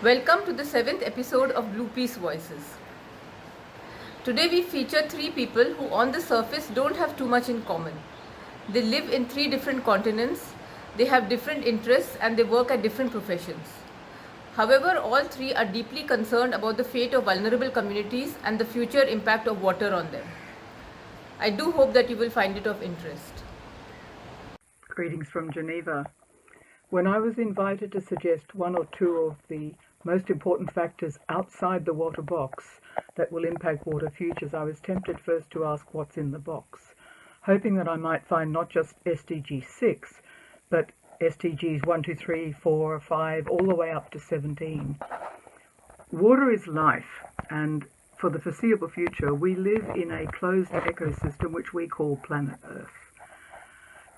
Welcome to the 7th episode of Blue Peace Voices. Today we feature 3 people who on the surface don't have too much in common. They live in 3 different continents, they have different interests and they work at different professions. However, all 3 are deeply concerned about the fate of vulnerable communities and the future impact of water on them. I do hope that you will find it of interest. Greetings from Geneva. When I was invited to suggest one or two of the most important factors outside the water box that will impact water futures, I was tempted first to ask what's in the box, hoping that I might find not just SDG 6, but SDGs 1, 2, 3, 4, 5, all the way up to 17. Water is life, and for the foreseeable future, we live in a closed ecosystem which we call planet Earth.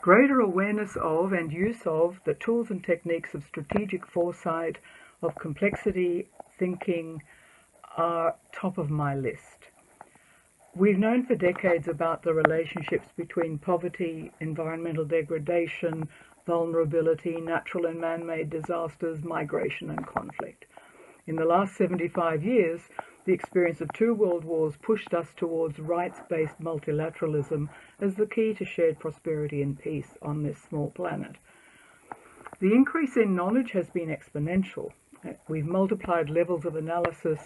Greater awareness of and use of the tools and techniques of strategic foresight, of complexity thinking, are top of my list. We've known for decades about the relationships between poverty, environmental degradation, vulnerability, natural and man-made disasters, migration and conflict. In the last 75 years, the experience of 2 world wars pushed us towards rights-based multilateralism as the key to shared prosperity and peace on this small planet. The increase in knowledge has been exponential. We've multiplied levels of analysis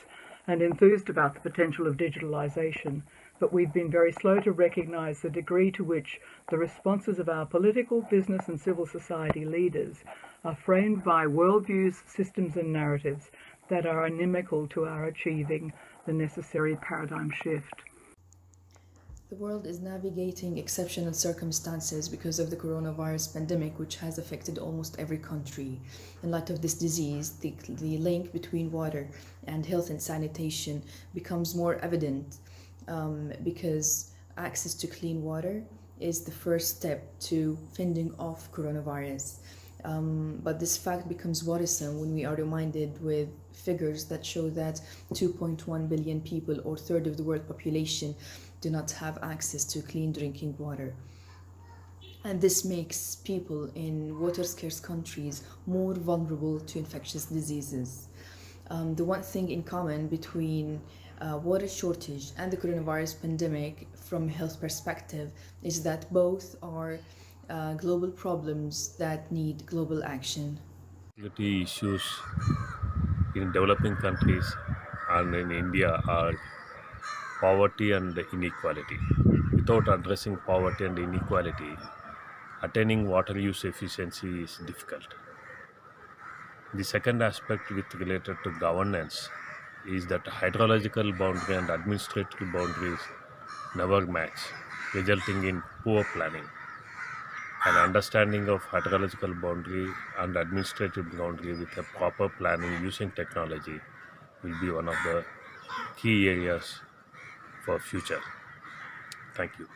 and enthused about the potential of digitalization, but we've been very slow to recognize the degree to which the responses of our political, business and civil society leaders are framed by worldviews, systems and narratives that are inimical to our achieving the necessary paradigm shift. The world is navigating exceptional circumstances because of the coronavirus pandemic, which has affected almost every country. In light of this disease, the link between water and health and sanitation becomes more evident because access to clean water is the first step to fending off coronavirus. But this fact becomes worrisome when we are reminded with figures that show that 2.1 billion people, or a third of the world population, do not have access to clean drinking water. And this makes people in water-scarce countries more vulnerable to infectious diseases. The one thing in common between water shortage and the coronavirus pandemic from a health perspective is that both are global problems that need global action. Security issues in developing countries and in India are poverty and inequality. Without addressing poverty and inequality, attaining water use efficiency is difficult. The second aspect related to governance is that hydrological boundary and administrative boundaries never match, resulting in poor planning. An understanding of hydrological boundary and administrative boundary with a proper planning using technology will be one of the key areas for future. Thank you.